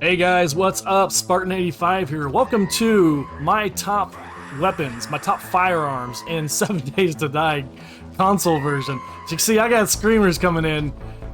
Hey guys, what's up? Spartan85 here. Welcome to my top weapons, my top firearms in 7 Days to Die console version. As you can see, I got screamers coming in.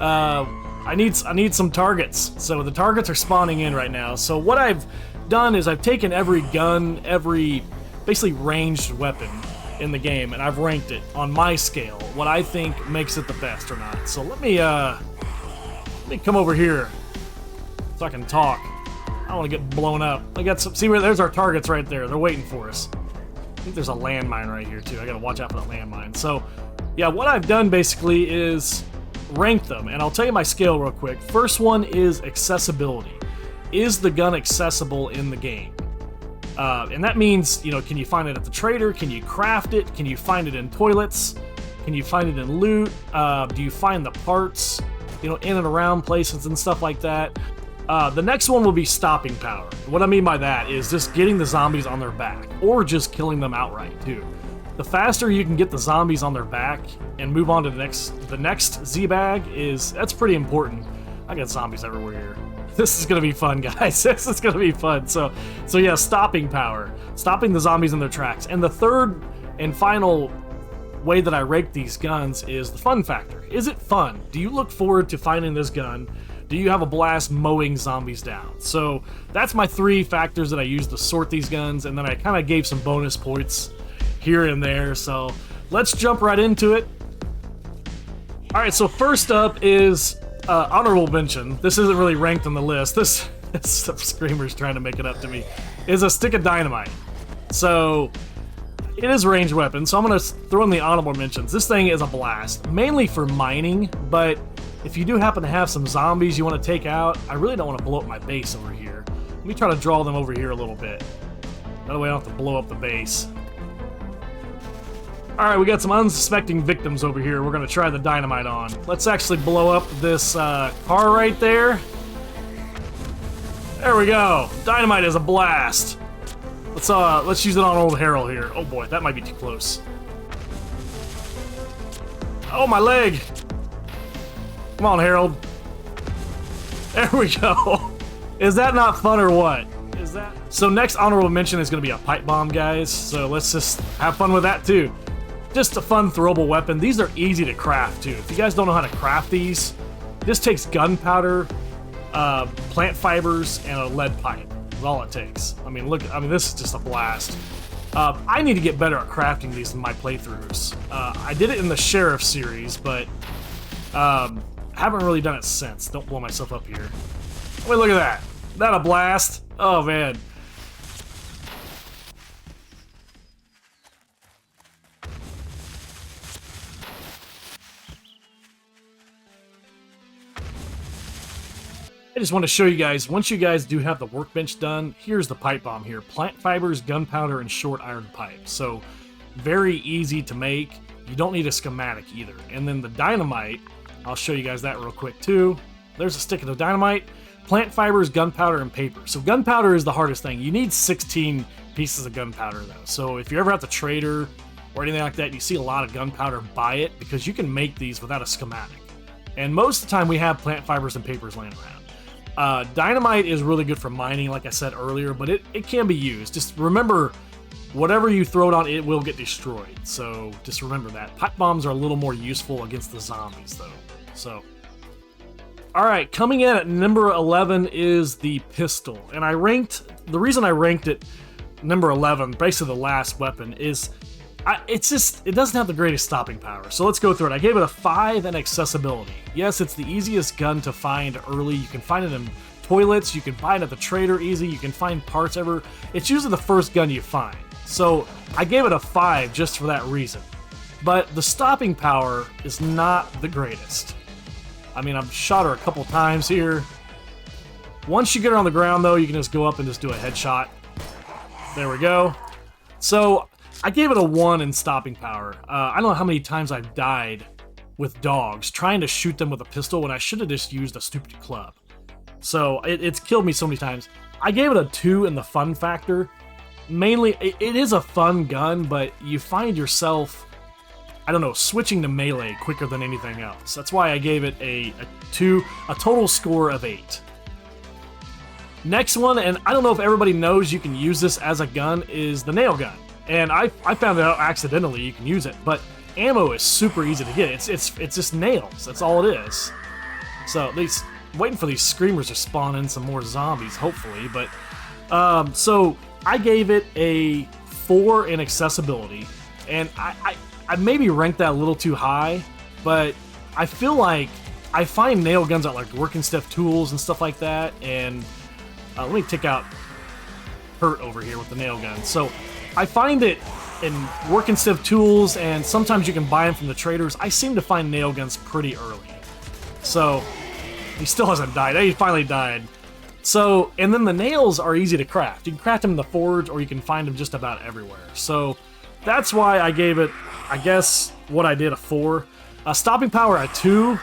I need some targets. So the targets are spawning in right now. So what I've done is I've taken every gun, every basically ranged weapon in the game, and I've ranked it on my scale, what I think makes it the best or not. So let me come over here so I can talk. I don't want to get blown up. I got some, see where there's our targets right there. They're waiting for us. I think there's a landmine right here too. I gotta watch out for the landmine. So yeah, what I've done basically is rank them, and I'll tell you my scale real quick. First one is accessibility. Is the gun accessible in the game? And that means, you know, can you find it at the trader? Can you craft it? Can you find it in toilets? Can you find it in loot? Do you find the parts, you know, in and around places and stuff like that? The next one will be stopping power. What I mean by that is just getting the zombies on their back, or just killing them outright too. The faster you can get the zombies on their back and move on to the next Z-bag that's pretty important. I got zombies everywhere here. This is gonna be fun, guys. This is gonna be fun. So yeah, stopping power, stopping the zombies in their tracks. And the third and final way that I rate these guns is the fun factor. Is it fun? Do you look forward to finding this gun? Do you have a blast mowing zombies down? So that's my 3 factors that I use to sort these guns, and then I kind of gave some bonus points here and there. So let's jump right into it. All right, so first up is honorable mention. This isn't really ranked on the list. This Screamer's trying to make it up to me. Is a stick of dynamite. So it is a ranged weapon, so I'm gonna throw in the honorable mentions. This thing is a blast, mainly for mining, but if you do happen to have some zombies you want to take out, I really don't want to blow up my base over here. Let me try to draw them over here a little bit. That way I don't have to blow up the base. Alright, we got some unsuspecting victims over here we're going to try the dynamite on. Let's actually blow up this car right there. There we go. Dynamite is a blast. Let's use it on old Harold here. Oh boy, that might be too close. Oh, my leg. Come on, Harold. There we go. Is that not fun or what? Is that? So next honorable mention is going to be a pipe bomb, guys. So let's just have fun with that too. Just a fun throwable weapon. These are easy to craft too. If you guys don't know how to craft these, this takes gunpowder, plant fibers, and a lead pipe. That's all it takes. I mean, look. I mean, this is just a blast. I need to get better at crafting these in my playthroughs. I did it in the Sheriff series, but haven't really done it since. Don't blow myself up here. Wait, look at that. That a blast? Oh, man. I just want to show you guys, once you guys do have the workbench done, here's the pipe bomb here. Plant fibers, gunpowder, and short iron pipe. So, very easy to make. You don't need a schematic either. And then the dynamite, I'll show you guys that real quick too. There's a stick of the dynamite, plant fibers, gunpowder, and paper. So gunpowder is the hardest thing. You need 16 pieces of gunpowder though. So if you're ever at the trader or anything like that, you see a lot of gunpowder, buy it, because you can make these without a schematic. And most of the time we have plant fibers and papers laying around. Dynamite is really good for mining, like I said earlier, but it can be used. Just remember, whatever you throw it on, it will get destroyed. So just remember that. Pipe bombs are a little more useful against the zombies though. So, alright, coming in at number 11 is the pistol. And the reason I ranked it number 11, basically the last weapon, is it doesn't have the greatest stopping power. So let's go through it. I gave it a 5 in accessibility. Yes, it's the easiest gun to find early. You can find it in toilets, you can buy it at the trader easy, you can find parts ever. It's usually the first gun you find. So I gave it a 5 just for that reason. But the stopping power is not the greatest. I mean, I've shot her a couple times here. Once you get her on the ground, though, you can just go up and just do a headshot. There we go. So, I gave it a 1 in stopping power. I don't know how many times I've died with dogs trying to shoot them with a pistol when I should have just used a stupid club. So, it's killed me so many times. I gave it a 2 in the fun factor. Mainly, it is a fun gun, but you find yourself, I don't know, switching to melee quicker than anything else. That's why I gave it a total score of 8. Next one, and I don't know if everybody knows you can use this as a gun, is the nail gun. And I found out accidentally you can use it, but ammo is super easy to get. It's just nails. That's all it is. So these waiting for these screamers to spawn in some more zombies, hopefully. But so I gave it a 4 in accessibility, and I maybe ranked that a little too high, but I feel like I find nail guns at like working stiff tools and stuff like that. And let me take out Hurt over here with the nail gun. So I find it in working stiff tools, and sometimes you can buy them from the traders. I seem to find nail guns pretty early. So he still hasn't died. He finally died. So, and then the nails are easy to craft. You can craft them in the forge, or you can find them just about everywhere. So that's why I gave it, I guess, what I did, a 4. Stopping power at 2.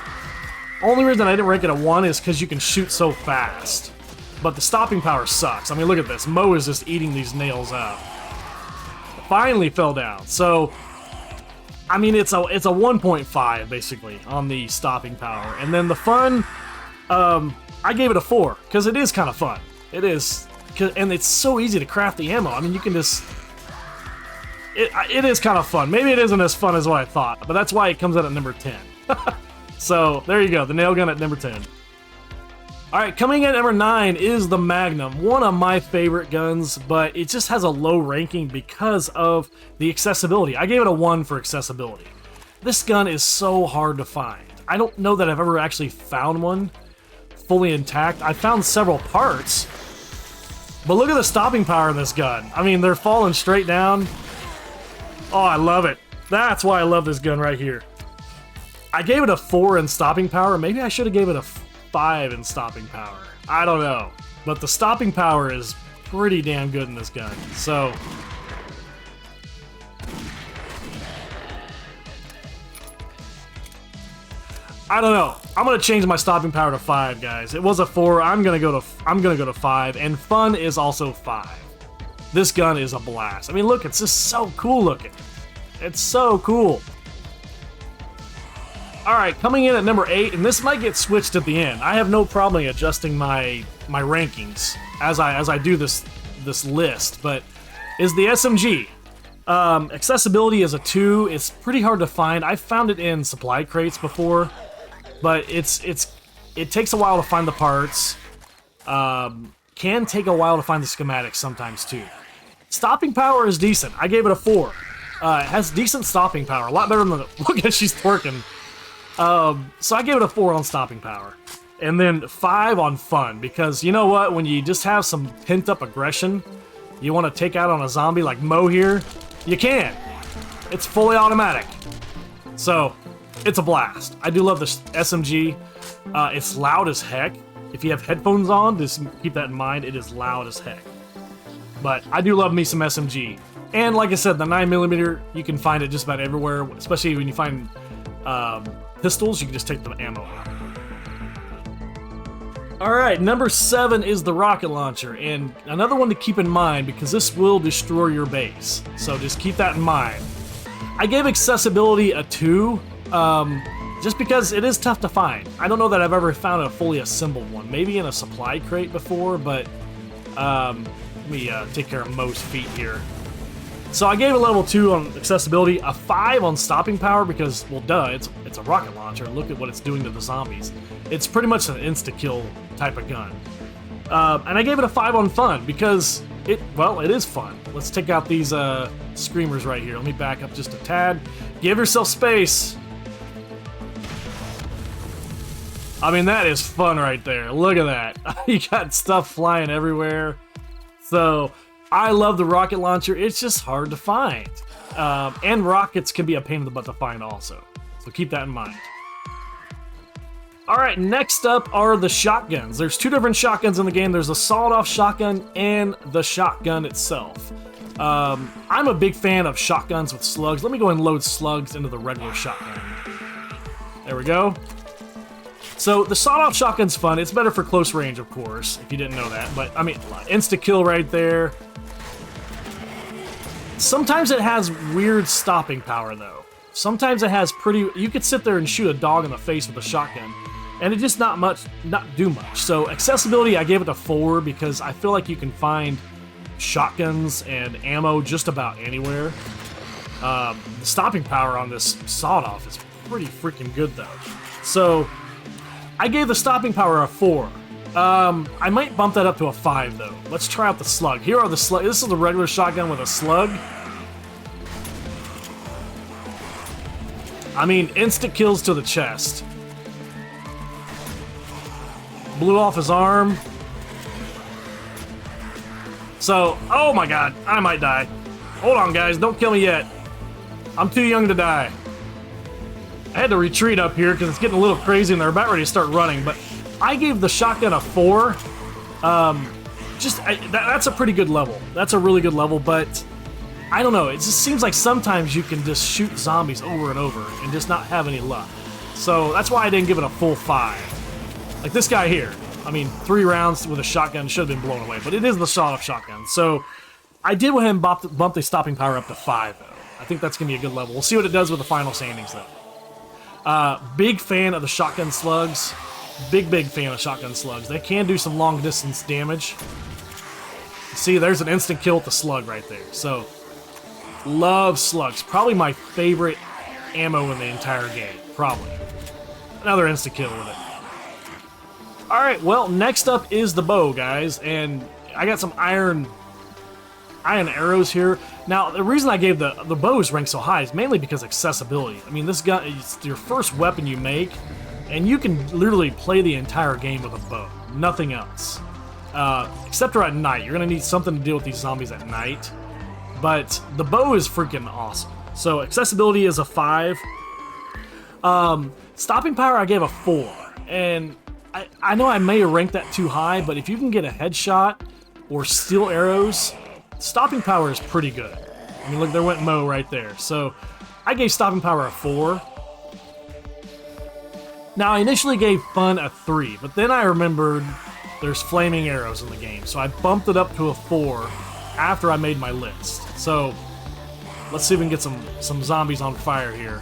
Only reason I didn't rank it a 1 is because you can shoot so fast. But the stopping power sucks. I mean, look at this. Mo is just eating these nails up. Finally fell down. So, I mean, it's a 1.5 basically on the stopping power. And then the fun, I gave it a 4 because it is kind of fun. It is, and it's so easy to craft the ammo. I mean, you can just. It is kind of fun. Maybe it isn't as fun as what I thought, but that's why it comes out at number 10. So there you go, the nail gun at number 10. All right, coming in at number 9 is the Magnum, one of my favorite guns, but it just has a low ranking because of the accessibility. I gave it a 1 for accessibility. This gun is so hard to find. I don't know that I've ever actually found one fully intact. I found several parts, but look at the stopping power in this gun. I mean, they're falling straight down. Oh, I love it. That's why I love this gun right here. I gave it a 4 in stopping power. Maybe I should have gave it a 5 in stopping power. I don't know. But the stopping power is pretty damn good in this gun. So I don't know. I'm gonna change my stopping power to 5, guys. It was a 4. I'm gonna go to 5. And fun is also 5. This gun is a blast. I mean, look, it's just so cool looking. It's so cool. All right, coming in at number 8, and this might get switched at the end. I have no problem adjusting my rankings as I do this list, but is the SMG. Accessibility is a 2. It's pretty hard to find. I found it in supply crates before, but it takes a while to find the parts. Can take a while to find the schematics sometimes too. Stopping power is decent. I gave it a 4. It has decent stopping power, a lot better than the. Look at she's twerking. So I gave it a 4 on stopping power. And then 5 on fun, because you know what? When you just have some pent-up aggression, you want to take out on a zombie like Mo here, you can. It's fully automatic. So, it's a blast. I do love the SMG. It's loud as heck. If you have headphones on, just keep that in mind. It is loud as heck. But I do love me some SMG. And like I said, the 9mm, you can find it just about everywhere, especially when you find pistols, you can just take the ammo out. Alright, number 7 is the rocket launcher, and another one to keep in mind because this will destroy your base, so just keep that in mind. I gave accessibility a 2, just because it is tough to find. I don't know that I've ever found a fully assembled one, maybe in a supply crate before, but let me take care of Mo's feet here. So I gave a level 2 on accessibility, a 5 on stopping power because, well, duh, it's a rocket launcher. Look at what it's doing to the zombies. It's pretty much an insta-kill type of gun. And I gave it a 5 on fun because it is fun. Let's take out these screamers right here. Let me back up just a tad. Give yourself space. I mean, that is fun right there. Look at that. You got stuff flying everywhere. So I love the rocket launcher. It's just hard to find. And rockets can be a pain in the butt to find also. So keep that in mind. Alright, next up are the shotguns. There's 2 different shotguns in the game. There's the sawed-off shotgun and the shotgun itself. I'm a big fan of shotguns with slugs. Let me go and load slugs into the regular shotgun. There we go. So the sawed-off shotgun's fun. It's better for close range, of course, if you didn't know that. But, I mean, insta-kill right there. Sometimes it has weird stopping power, though. Sometimes it has pretty... You could sit there and shoot a dog in the face with a shotgun, and it just not do much. So accessibility, I gave it a 4 because I feel like you can find shotguns and ammo just about anywhere. The stopping power on this sawed-off is pretty freaking good though. So I gave the stopping power a 4. I might bump that up to a 5 though. Let's try out the slug. Here are the slug. This is the regular shotgun with a slug. I mean, instant kills to the chest. Blew off his arm. So, oh my god, I might die. Hold on, guys, don't kill me yet. I'm too young to die. I had to retreat up here because it's getting a little crazy and they're about ready to start running, but I gave the shotgun a 4. That's a pretty good level. That's a really good level, but I don't know. It just seems like sometimes you can just shoot zombies over and over and just not have any luck. So that's why I didn't give it a full 5. Like this guy here. I mean, 3 rounds with a shotgun should have been blown away, but it is the sawed-off shotgun. So I did go ahead and bump the stopping power up to 5, though. I think that's going to be a good level. We'll see what it does with the final standings, though. Big fan of the shotgun slugs. Big fan of shotgun slugs. They can do some long-distance damage. See, there's an instant kill with the slug right there. So, love slugs. Probably my favorite ammo in the entire game. Probably. Another instant kill with it. Alright, well, next up is the bow, guys. And I got some iron arrows here. Now, the reason I gave the bows ranked so high is mainly because accessibility. I mean, this gun is your first weapon you make, and you can literally play the entire game with a bow. Nothing else. Except for at night. You're going to need something to deal with these zombies at night. But the bow is freaking awesome. So, accessibility is a 5. Stopping power, I gave a 4. And I know I may have ranked that too high, but if you can get a headshot or steel arrows, stopping power is pretty good. I mean, look, there went Mo right there. So, I gave stopping power a 4. Now, I initially gave fun a 3, but then I remembered there's flaming arrows in the game, so I bumped it up to a 4 after I made my list. So, let's see if we can get some zombies on fire here.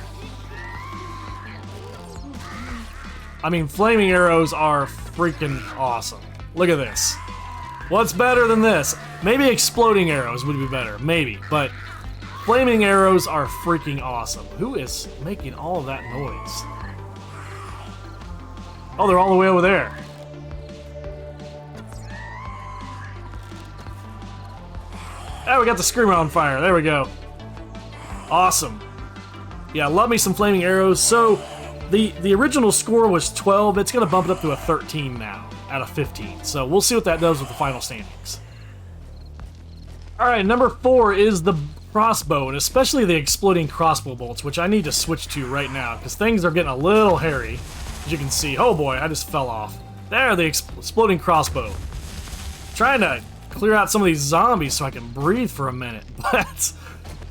I mean, flaming arrows are freaking awesome. Look at this. What's better than this? Maybe exploding arrows would be better, maybe, but flaming arrows are freaking awesome. Who is making all of that noise? Oh, they're all the way over there. Oh, we got the screamer on fire. There we go. Awesome. Yeah, love me some flaming arrows. So, the original score was 12. It's going to bump it up to a 13 now out of 15. So, we'll see what that does with the final standings. Alright, number 4 is the crossbow, and especially the exploding crossbow bolts, which I need to switch to right now, because things are getting a little hairy. As you can see, oh boy, I just fell off. There, the exploding crossbow. Trying to clear out some of these zombies so I can breathe for a minute, but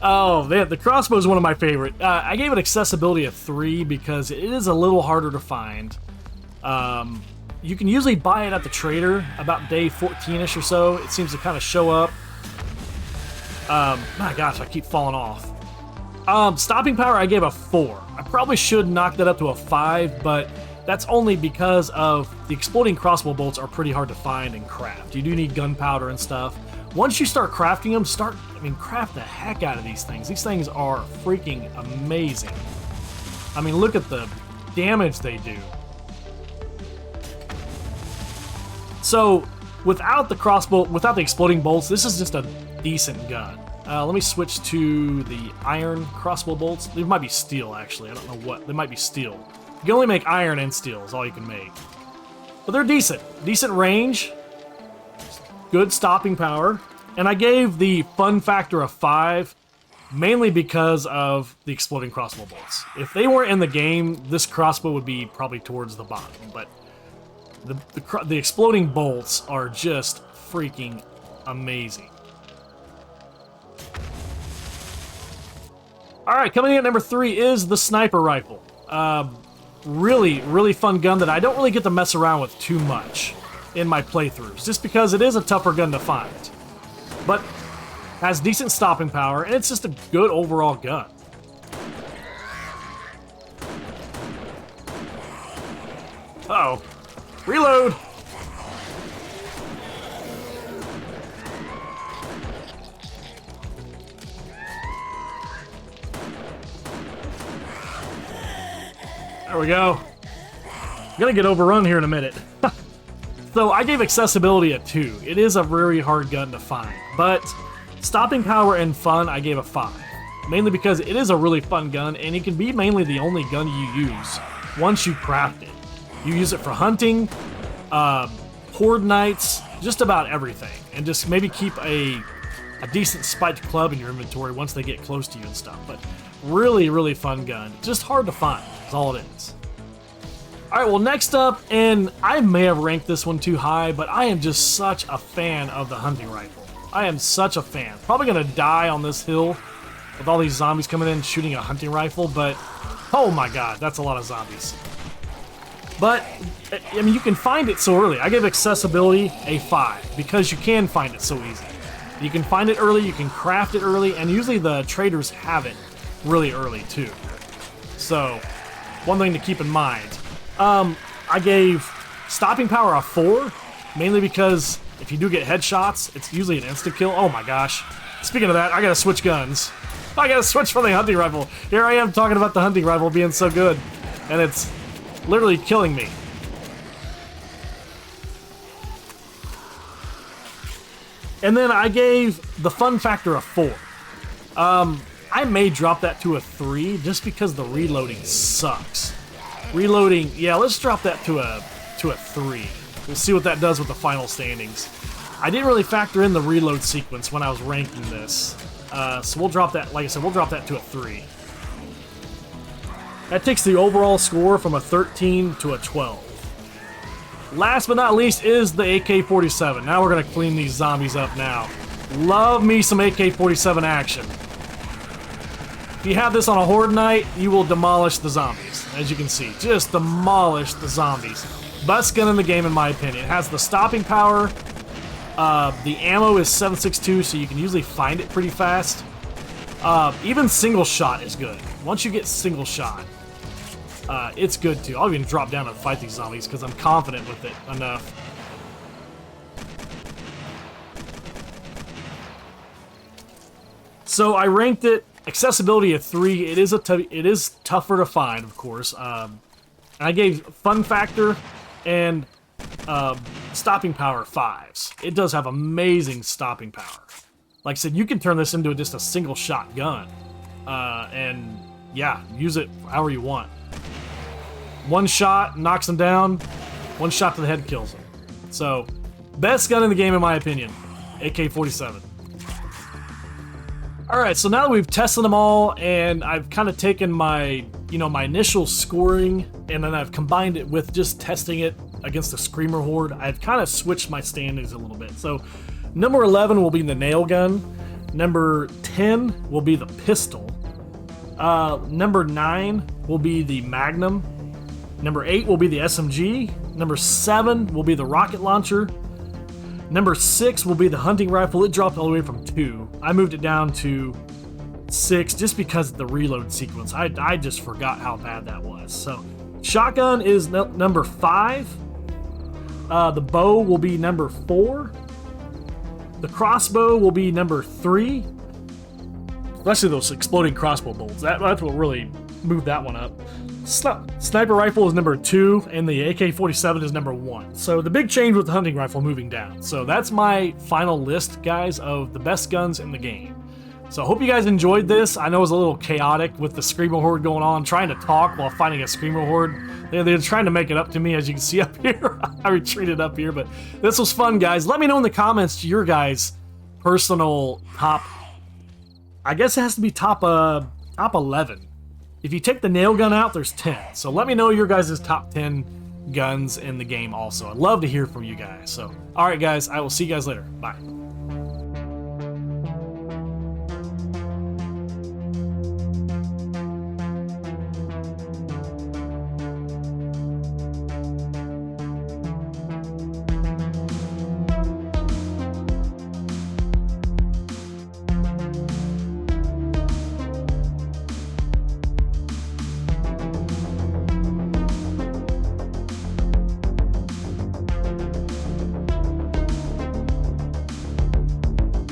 oh, the crossbow is one of my favorite. I gave it accessibility of 3 because it is a little harder to find. You can usually buy it at the trader about day 14-ish or so. It seems to kind of show up. My gosh, I keep falling off. Stopping power, I gave a 4. I probably should knock that up to a 5, but that's only because of the exploding crossbow bolts are pretty hard to find and craft. You do need gunpowder and stuff. Once you start crafting them, craft the heck out of these things. These things are freaking amazing. I mean, look at the damage they do. So, without the exploding bolts, this is just a decent gun. Let me switch to the iron crossbow bolts. They might be steel, actually. I don't know what. They might be steel. You can only make iron and steel is all you can make. But they're decent. Decent range. Good stopping power. And I gave the fun factor a 5, mainly because of the exploding crossbow bolts. If they weren't in the game, this crossbow would be probably towards the bottom. But the exploding bolts are just freaking amazing. Alright, coming in at number 3 is the sniper rifle. Really fun gun that I don't really get to mess around with too much in my playthroughs, just because it is a tougher gun to find. But has decent stopping power, and it's just a good overall gun. Uh-oh. Reload! There we go. I'm gonna get overrun here in a minute. So I gave accessibility a 2. It is a very hard gun to find, but stopping power and fun I gave a 5. Mainly because it is a really fun gun, and it can be mainly the only gun you use once you craft it. You use it for hunting, horde nights, just about everything, and just maybe keep a decent spiked club in your inventory once they get close to you and stuff. But really, really fun gun. Just hard to find, is all it is. Alright, well next up, and I may have ranked this one too high, but I am just such a fan of the hunting rifle. I am such a fan. Probably gonna die on this hill with all these zombies coming in shooting a hunting rifle, but oh my god, that's a lot of zombies. But, I mean, you can find it so early. I give accessibility a 5, because you can find it so easy. You can find it early, you can craft it early, and usually the traders have it really early too. So, one thing to keep in mind. I gave stopping power a 4, mainly because if you do get headshots, it's usually an instant kill. Oh my gosh. Speaking of that, I gotta switch guns. I gotta switch from the hunting rifle. Here I am talking about the hunting rifle being so good, and it's literally killing me. And then I gave the fun factor a 4. I may drop that to a 3 just because the reloading sucks. Reloading, yeah, let's drop that to a 3. We'll see what that does with the final standings. I didn't really factor in the reload sequence when I was ranking this. So we'll drop that, like I said, we'll drop that to a 3. That takes the overall score from a 13 to a 12. Last but not least is the AK-47. Now we're gonna clean these zombies up now. Love me some AK-47 action. If you have this on a horde night, you will demolish the zombies, as you can see. Just demolish the zombies. Best gun in the game, in my opinion. It has the stopping power. The ammo is 7.62, so you can usually find it pretty fast. Even single shot is good. Once you get single shot, it's good too. I'll even drop down and fight these zombies because I'm confident with it enough. So I ranked it accessibility at 3. It is tougher to find, of course. I gave fun factor and stopping power 5s. It does have amazing stopping power. Like I said, you can turn this into just a single shot gun, and yeah, use it however you want. One shot knocks them down. One shot to the head kills them. So, best gun in the game in my opinion, AK-47. Alright, so now that we've tested them all, and I've kind of taken my, my initial scoring, and then I've combined it with just testing it against the Screamer Horde, I've kind of switched my standings a little bit. So, number 11 will be the nail gun. Number 10 will be the pistol. Number 9 will be the Magnum. Number 8 will be the SMG. Number 7 will be the rocket launcher. Number 6 will be the hunting rifle. It dropped all the way from 2. I moved it down to 6 just because of the reload sequence. I just forgot how bad that was. So, shotgun is number 5. The bow will be number 4. The crossbow will be number 3. Especially those exploding crossbow bolts. That's what really moved that one up. Sniper rifle is number 2, and the AK-47 is number 1. So the big change with the hunting rifle moving down. So that's my final list, guys, of the best guns in the game. So I hope you guys enjoyed this. I know it was a little chaotic with the Screamer Horde going on, trying to talk while fighting a Screamer Horde. They're trying to make it up to me, as you can see up here. I retreated up here, but this was fun, guys. Let me know in the comments your guys' personal top. I guess it has to be top 11. If you take the nail gun out, there's 10. So let me know your guys' top 10 guns in the game also. I'd love to hear from you guys. So, alright guys, I will see you guys later. Bye.